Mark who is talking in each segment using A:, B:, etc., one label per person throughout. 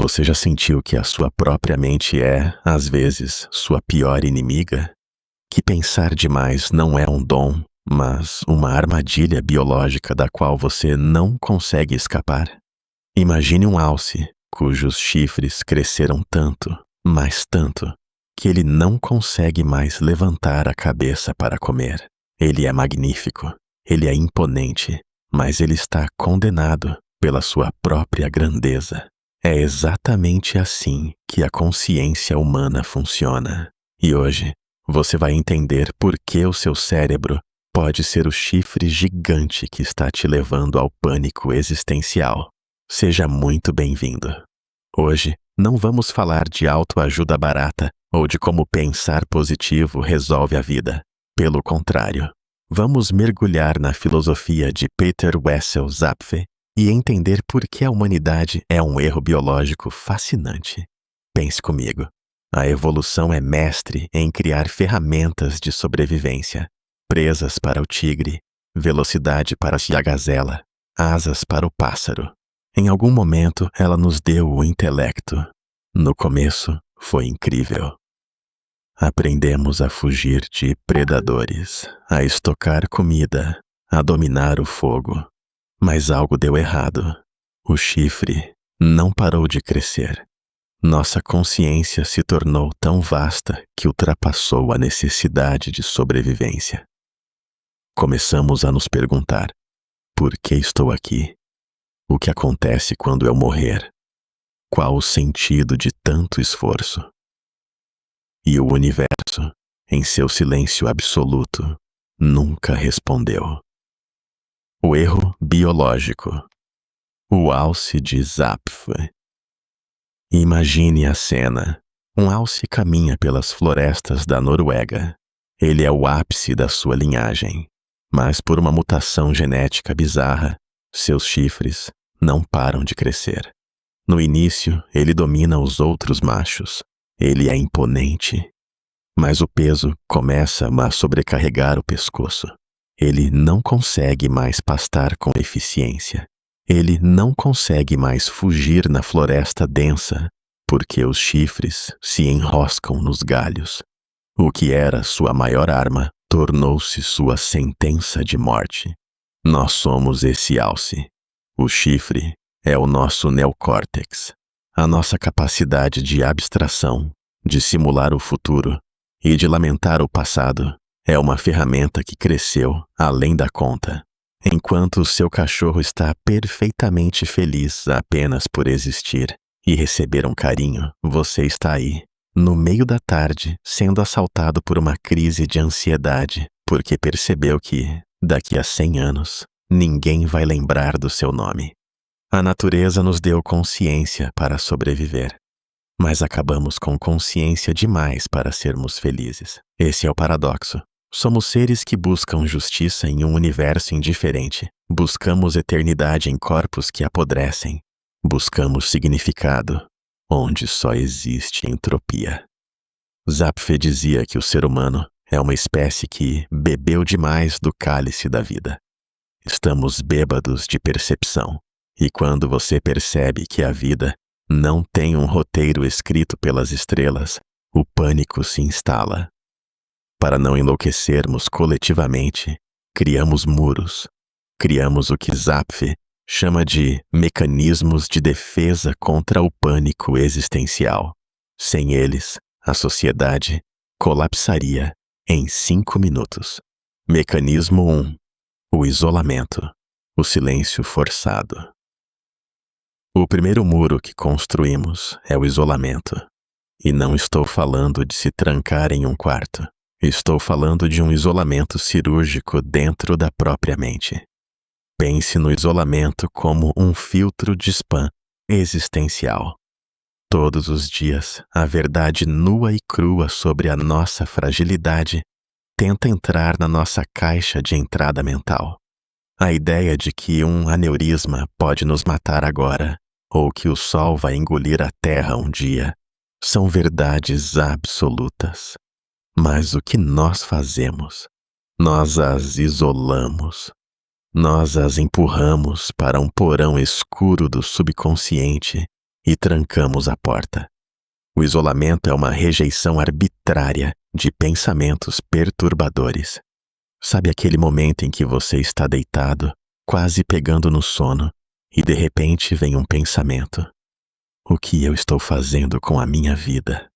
A: Você já sentiu que a sua própria mente é, às vezes, sua pior inimiga? Que pensar demais não é um dom, mas uma armadilha biológica da qual você não consegue escapar? Imagine um alce cujos chifres cresceram tanto, mas tanto, que ele não consegue mais levantar a cabeça para comer. Ele é magnífico, ele é imponente, mas ele está condenado pela sua própria grandeza. É exatamente assim que a consciência humana funciona. E hoje, você vai entender por que o seu cérebro pode ser o chifre gigante que está te levando ao pânico existencial. Seja muito bem-vindo. Hoje, não vamos falar de autoajuda barata ou de como pensar positivo resolve a vida. Pelo contrário, vamos mergulhar na filosofia de Peter Wessel Zapfe e entender por que a humanidade é um erro biológico fascinante. Pense comigo. A evolução é mestre em criar ferramentas de sobrevivência, presas para o tigre, velocidade para a gazela, asas para o pássaro. Em algum momento, ela nos deu o intelecto. No começo, foi incrível. Aprendemos a fugir de predadores, a estocar comida, a dominar o fogo. Mas algo deu errado. O chifre não parou de crescer. Nossa consciência se tornou tão vasta que ultrapassou a necessidade de sobrevivência. Começamos a nos perguntar: por que estou aqui? O que acontece quando eu morrer? Qual o sentido de tanto esforço? E o universo, em seu silêncio absoluto, nunca respondeu. O erro biológico. O alce de Zapfe. Imagine a cena. Um alce caminha pelas florestas da Noruega. Ele é o ápice da sua linhagem, mas por uma mutação genética bizarra, seus chifres não param de crescer. No início, ele domina os outros machos. Ele é imponente, mas o peso começa a sobrecarregar o pescoço. Ele não consegue mais pastar com eficiência. Ele não consegue mais fugir na floresta densa, porque os chifres se enroscam nos galhos. O que era sua maior arma tornou-se sua sentença de morte. Nós somos esse alce. O chifre é o nosso neocórtex, a nossa capacidade de abstração, de simular o futuro e de lamentar o passado. É uma ferramenta que cresceu além da conta. Enquanto o seu cachorro está perfeitamente feliz apenas por existir e receber um carinho, você está aí, no meio da tarde, sendo assaltado por uma crise de ansiedade, porque percebeu que, daqui a 100 anos, ninguém vai lembrar do seu nome. A natureza nos deu consciência para sobreviver, mas acabamos com consciência demais para sermos felizes. Esse é o paradoxo. Somos seres que buscam justiça em um universo indiferente. Buscamos eternidade em corpos que apodrecem. Buscamos significado onde só existe entropia. Zapfe dizia que o ser humano é uma espécie que bebeu demais do cálice da vida. Estamos bêbados de percepção. E quando você percebe que a vida não tem um roteiro escrito pelas estrelas, o pânico se instala. Para não enlouquecermos coletivamente, criamos muros. Criamos o que Zapfe chama de mecanismos de defesa contra o pânico existencial. Sem eles, a sociedade colapsaria em 5 minutos. Mecanismo 1. O isolamento. O silêncio forçado. O primeiro muro que construímos é o isolamento. E não estou falando de se trancar em um quarto. Estou falando de um isolamento cirúrgico dentro da própria mente. Pense no isolamento como um filtro de spam existencial. Todos os dias, a verdade nua e crua sobre a nossa fragilidade tenta entrar na nossa caixa de entrada mental. A ideia de que um aneurisma pode nos matar agora, ou que o sol vai engolir a terra um dia, são verdades absolutas. Mas o que nós fazemos? Nós as isolamos. Nós as empurramos para um porão escuro do subconsciente e trancamos a porta. O isolamento é uma rejeição arbitrária de pensamentos perturbadores. Sabe aquele momento em que você está deitado, quase pegando no sono, e de repente vem um pensamento: o que eu estou fazendo com a minha vida?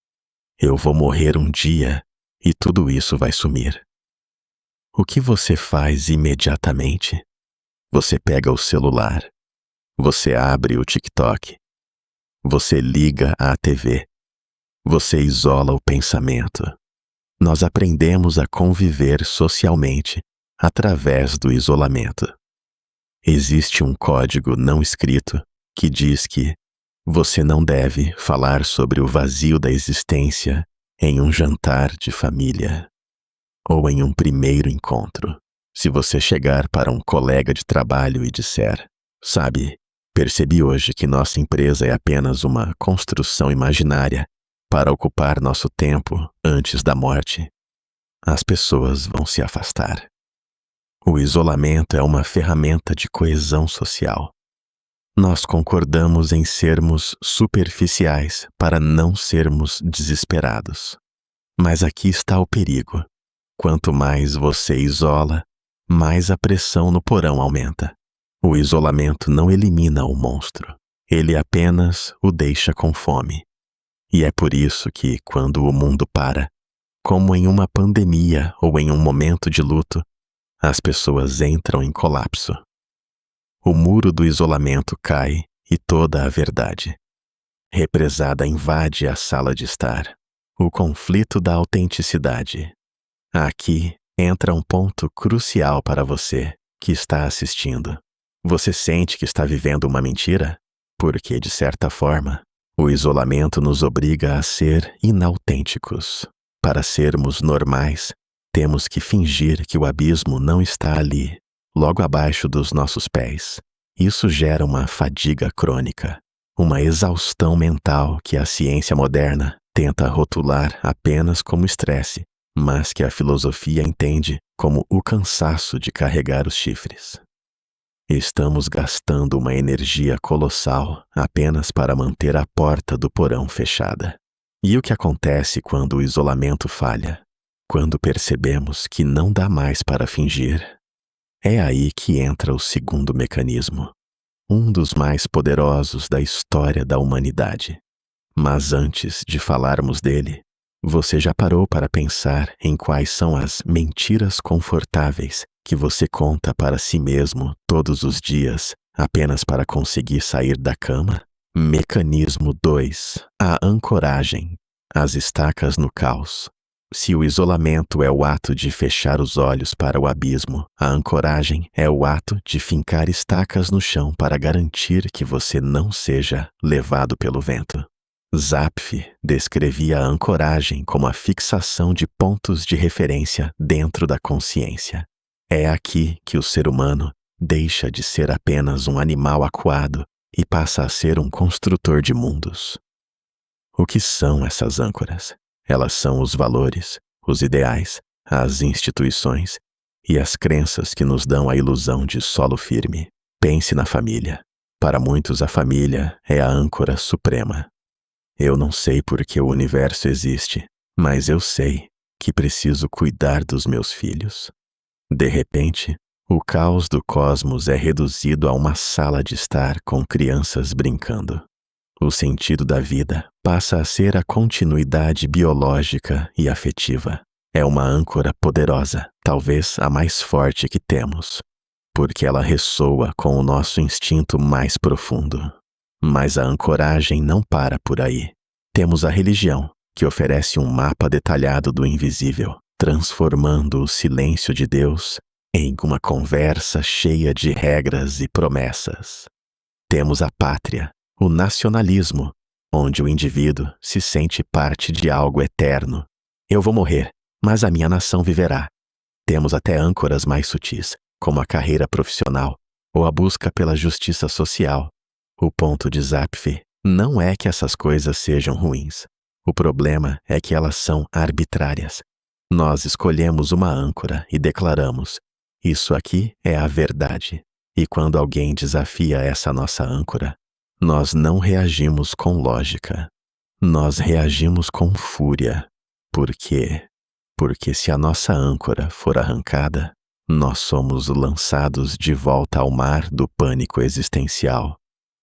A: Eu vou morrer um dia e tudo isso vai sumir. O que você faz imediatamente? Você pega o celular, você abre o TikTok, você liga à TV, você isola o pensamento. Nós aprendemos a conviver socialmente através do isolamento. Existe um código não escrito que diz que você não deve falar sobre o vazio da existência em um jantar de família ou em um primeiro encontro. Se você chegar para um colega de trabalho e disser: sabe, percebi hoje que nossa empresa é apenas uma construção imaginária para ocupar nosso tempo antes da morte, as pessoas vão se afastar. O isolamento é uma ferramenta de coesão social. Nós concordamos em sermos superficiais para não sermos desesperados. Mas aqui está o perigo. Quanto mais você isola, mais a pressão no porão aumenta. O isolamento não elimina o monstro, ele apenas o deixa com fome. E é por isso que, quando o mundo para, como em uma pandemia ou em um momento de luto, as pessoas entram em colapso. O muro do isolamento cai e toda a verdade represada invade a sala de estar. O conflito da autenticidade. Aqui entra um ponto crucial para você que está assistindo. Você sente que está vivendo uma mentira? Porque, de certa forma, o isolamento nos obriga a ser inautênticos. Para sermos normais, temos que fingir que o abismo não está ali, logo abaixo dos nossos pés. Isso gera uma fadiga crônica, uma exaustão mental que a ciência moderna tenta rotular apenas como estresse, mas que a filosofia entende como o cansaço de carregar os chifres. Estamos gastando uma energia colossal apenas para manter a porta do porão fechada. E o que acontece quando o isolamento falha? Quando percebemos que não dá mais para fingir? É aí que entra o segundo mecanismo, um dos mais poderosos da história da humanidade. Mas antes de falarmos dele, você já parou para pensar em quais são as mentiras confortáveis que você conta para si mesmo todos os dias, apenas para conseguir sair da cama? Mecanismo 2. A ancoragem. As estacas no caos. Se o isolamento é o ato de fechar os olhos para o abismo, a ancoragem é o ato de fincar estacas no chão para garantir que você não seja levado pelo vento. Zapf descrevia a ancoragem como a fixação de pontos de referência dentro da consciência. É aqui que o ser humano deixa de ser apenas um animal acuado e passa a ser um construtor de mundos. O que são essas âncoras? Elas são os valores, os ideais, as instituições e as crenças que nos dão a ilusão de solo firme. Pense na família. Para muitos, a família é a âncora suprema. Eu não sei por que o universo existe, mas eu sei que preciso cuidar dos meus filhos. De repente, o caos do cosmos é reduzido a uma sala de estar com crianças brincando. O sentido da vida passa a ser a continuidade biológica e afetiva. É uma âncora poderosa, talvez a mais forte que temos, porque ela ressoa com o nosso instinto mais profundo. Mas a ancoragem não para por aí. Temos a religião, que oferece um mapa detalhado do invisível, transformando o silêncio de Deus em uma conversa cheia de regras e promessas. Temos a pátria, o nacionalismo, onde o indivíduo se sente parte de algo eterno. Eu vou morrer, mas a minha nação viverá. Temos até âncoras mais sutis, como a carreira profissional ou a busca pela justiça social. O ponto de Zapf não é que essas coisas sejam ruins. O problema é que elas são arbitrárias. Nós escolhemos uma âncora e declaramos: isso aqui é a verdade. E quando alguém desafia essa nossa âncora, Nós não reagimos com lógica. Nós reagimos com fúria. Por quê? Porque se a nossa âncora for arrancada, nós somos lançados de volta ao mar do pânico existencial.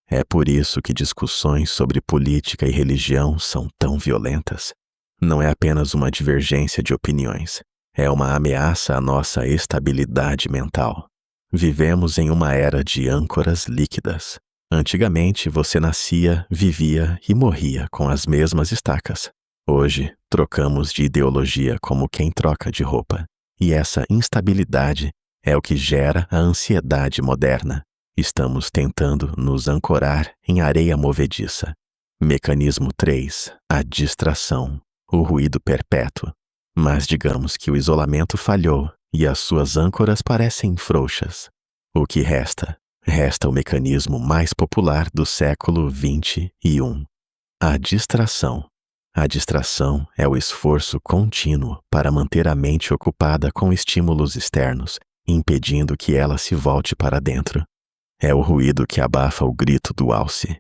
A: É por isso que discussões sobre política e religião são tão violentas. Não é apenas uma divergência de opiniões, é uma ameaça à nossa estabilidade mental. Vivemos em uma era de âncoras líquidas. Antigamente você nascia, vivia e morria com as mesmas estacas. Hoje, trocamos de ideologia como quem troca de roupa. E essa instabilidade é o que gera a ansiedade moderna. Estamos tentando nos ancorar em areia movediça. Mecanismo 3. A distração. O ruído perpétuo. Mas digamos que o isolamento falhou e as suas âncoras parecem frouxas. O que resta? Resta o mecanismo mais popular do século XXI. A distração. A distração é o esforço contínuo para manter a mente ocupada com estímulos externos, impedindo que ela se volte para dentro. É o ruído que abafa o grito do alce.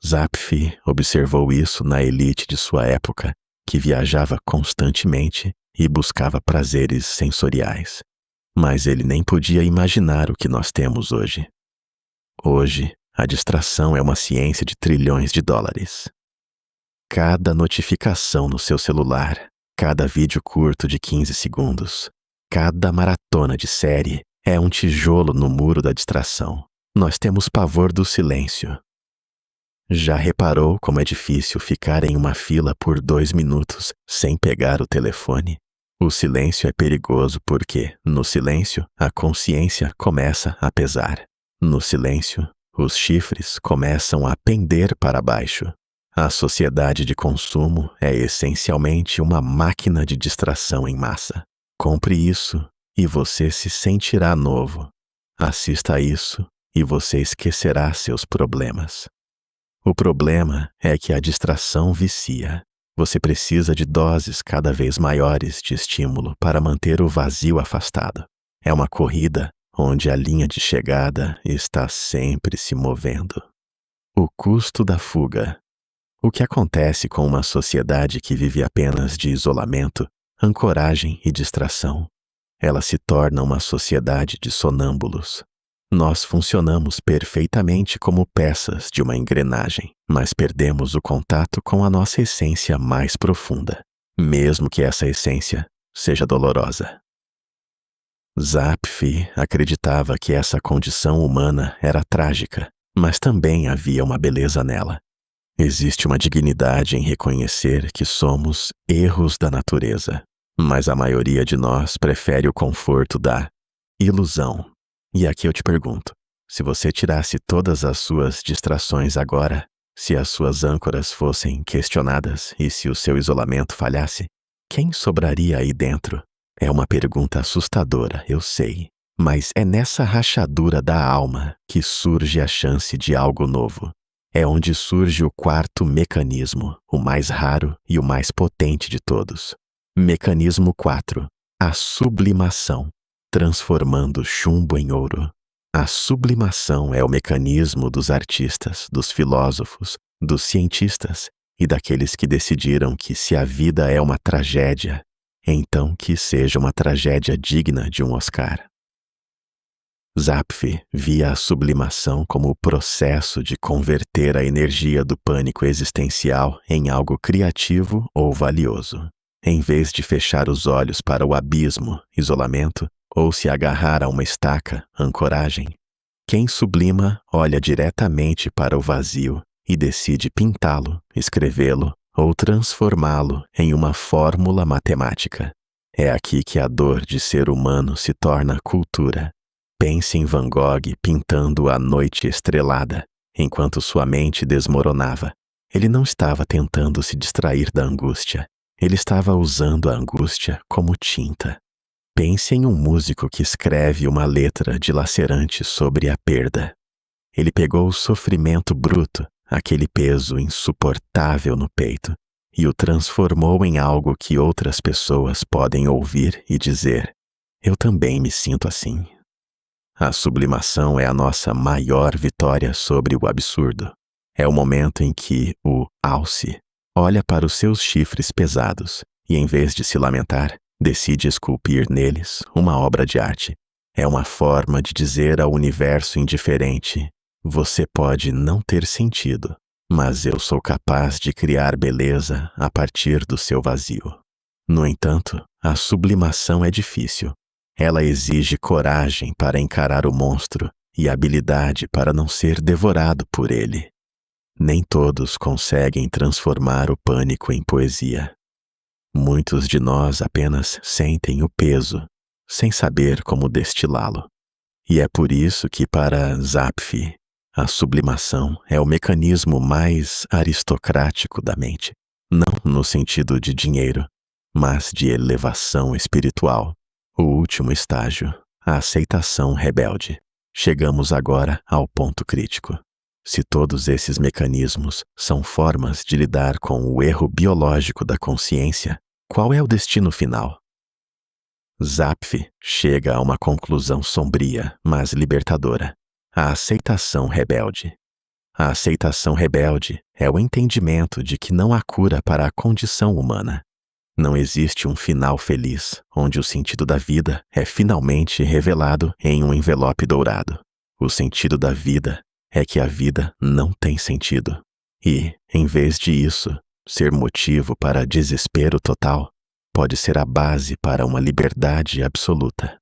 A: Zapf observou isso na elite de sua época, que viajava constantemente e buscava prazeres sensoriais. Mas ele nem podia imaginar o que nós temos hoje. Hoje, a distração é uma ciência de trilhões de dólares. Cada notificação no seu celular, cada vídeo curto de 15 segundos, cada maratona de série é um tijolo no muro da distração. Nós temos pavor do silêncio. Já reparou como é difícil ficar em uma fila por 2 minutos sem pegar o telefone? O silêncio é perigoso porque, no silêncio, a consciência começa a pesar. No silêncio, os chifres começam a pender para baixo. A sociedade de consumo é essencialmente uma máquina de distração em massa. Compre isso e você se sentirá novo. Assista a isso e você esquecerá seus problemas. O problema é que a distração vicia. Você precisa de doses cada vez maiores de estímulo para manter o vazio afastado. É uma corrida onde a linha de chegada está sempre se movendo. O custo da fuga. O que acontece com uma sociedade que vive apenas de isolamento, ancoragem e distração? Ela se torna uma sociedade de sonâmbulos. Nós funcionamos perfeitamente como peças de uma engrenagem, mas perdemos o contato com a nossa essência mais profunda, mesmo que essa essência seja dolorosa. Zapf acreditava que essa condição humana era trágica, mas também havia uma beleza nela. Existe uma dignidade em reconhecer que somos erros da natureza, mas a maioria de nós prefere o conforto da ilusão. E aqui eu te pergunto, se você tirasse todas as suas distrações agora, se as suas âncoras fossem questionadas e se o seu isolamento falhasse, quem sobraria aí dentro? É uma pergunta assustadora, eu sei, mas é nessa rachadura da alma que surge a chance de algo novo. É onde surge o quarto mecanismo, o mais raro e o mais potente de todos. Mecanismo 4. A sublimação, transformando chumbo em ouro. A sublimação é o mecanismo dos artistas, dos filósofos, dos cientistas e daqueles que decidiram que se a vida é uma tragédia, então que seja uma tragédia digna de um Oscar. Zapf via a sublimação como o processo de converter a energia do pânico existencial em algo criativo ou valioso. Em vez de fechar os olhos para o abismo, isolamento, ou se agarrar a uma estaca, ancoragem, quem sublima olha diretamente para o vazio e decide pintá-lo, escrevê-lo ou transformá-lo em uma fórmula matemática. É aqui que a dor de ser humano se torna cultura. Pense em Van Gogh pintando a noite estrelada, enquanto sua mente desmoronava. Ele não estava tentando se distrair da angústia. Ele estava usando a angústia como tinta. Pense em um músico que escreve uma letra dilacerante sobre a perda. Ele pegou o sofrimento bruto, aquele peso insuportável no peito, e o transformou em algo que outras pessoas podem ouvir e dizer: eu também me sinto assim. A sublimação é a nossa maior vitória sobre o absurdo. É o momento em que o alce olha para os seus chifres pesados e, em vez de se lamentar, decide esculpir neles uma obra de arte. É uma forma de dizer ao universo indiferente: você pode não ter sentido, mas eu sou capaz de criar beleza a partir do seu vazio. No entanto, a sublimação é difícil. Ela exige coragem para encarar o monstro e habilidade para não ser devorado por ele. Nem todos conseguem transformar o pânico em poesia. Muitos de nós apenas sentem o peso, sem saber como destilá-lo. E é por isso que, para Zapf, a sublimação é o mecanismo mais aristocrático da mente, não no sentido de dinheiro, mas de elevação espiritual. O último estágio, a aceitação rebelde. Chegamos agora ao ponto crítico. Se todos esses mecanismos são formas de lidar com o erro biológico da consciência, qual é o destino final? Zapf chega a uma conclusão sombria, mas libertadora: a aceitação rebelde. A aceitação rebelde é o entendimento de que não há cura para a condição humana. Não existe um final feliz, onde o sentido da vida é finalmente revelado em um envelope dourado. O sentido da vida é que a vida não tem sentido. E, em vez de isso, ser motivo para desespero total, pode ser a base para uma liberdade absoluta.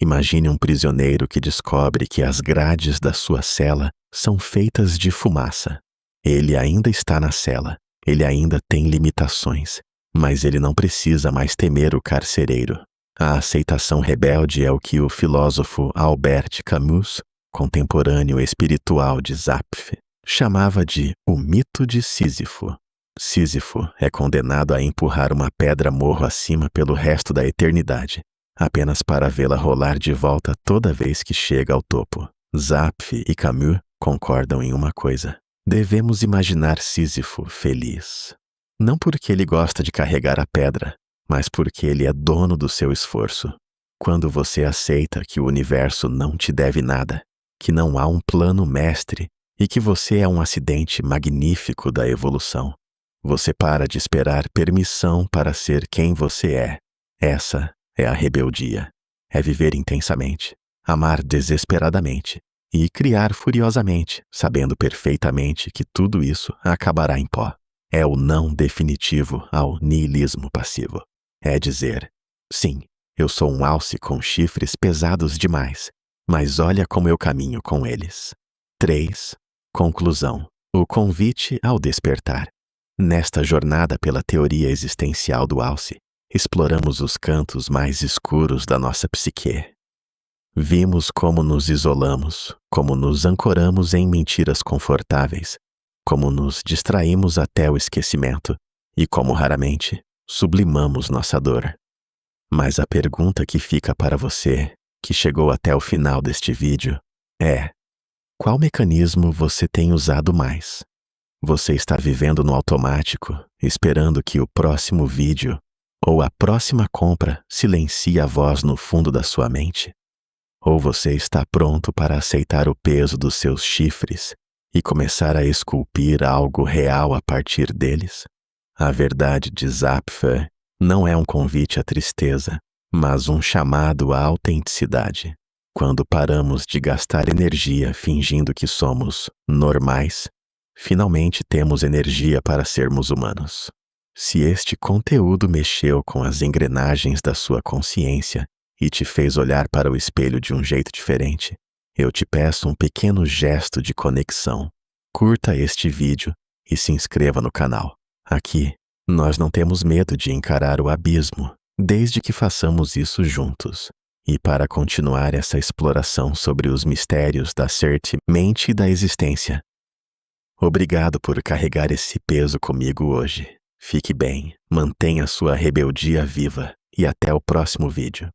A: Imagine um prisioneiro que descobre que as grades da sua cela são feitas de fumaça. Ele ainda está na cela, ele ainda tem limitações, mas ele não precisa mais temer o carcereiro. A aceitação rebelde é o que o filósofo Albert Camus, contemporâneo espiritual de Zapf, chamava de o mito de Sísifo. Sísifo é condenado a empurrar uma pedra morro acima pelo resto da eternidade, apenas para vê-la rolar de volta toda vez que chega ao topo. Zapf e Camus concordam em uma coisa: devemos imaginar Sísifo feliz. Não porque ele gosta de carregar a pedra, mas porque ele é dono do seu esforço. Quando você aceita que o universo não te deve nada, que não há um plano mestre e que você é um acidente magnífico da evolução, você para de esperar permissão para ser quem você é. Essa é a rebeldia. É viver intensamente, amar desesperadamente e criar furiosamente, sabendo perfeitamente que tudo isso acabará em pó. É o não definitivo ao niilismo passivo. É dizer: sim, eu sou um alce com chifres pesados demais, mas olha como eu caminho com eles. 3. Conclusão. O convite ao despertar. Nesta jornada pela teoria existencial do alce, exploramos os cantos mais escuros da nossa psique. Vimos como nos isolamos, como nos ancoramos em mentiras confortáveis, como nos distraímos até o esquecimento e como raramente sublimamos nossa dor. Mas a pergunta que fica para você, que chegou até o final deste vídeo, é: qual mecanismo você tem usado mais? Você está vivendo no automático, esperando que o próximo vídeo ou a próxima compra silencie a voz no fundo da sua mente? Ou você está pronto para aceitar o peso dos seus chifres e começar a esculpir algo real a partir deles? A verdade de Zapf não é um convite à tristeza, mas um chamado à autenticidade. Quando paramos de gastar energia fingindo que somos normais, finalmente temos energia para sermos humanos. Se este conteúdo mexeu com as engrenagens da sua consciência e te fez olhar para o espelho de um jeito diferente, eu te peço um pequeno gesto de conexão. Curta este vídeo e se inscreva no canal. Aqui, nós não temos medo de encarar o abismo, desde que façamos isso juntos. E para continuar essa exploração sobre os mistérios da mente e da existência, obrigado por carregar esse peso comigo hoje. Fique bem, mantenha sua rebeldia viva e até o próximo vídeo.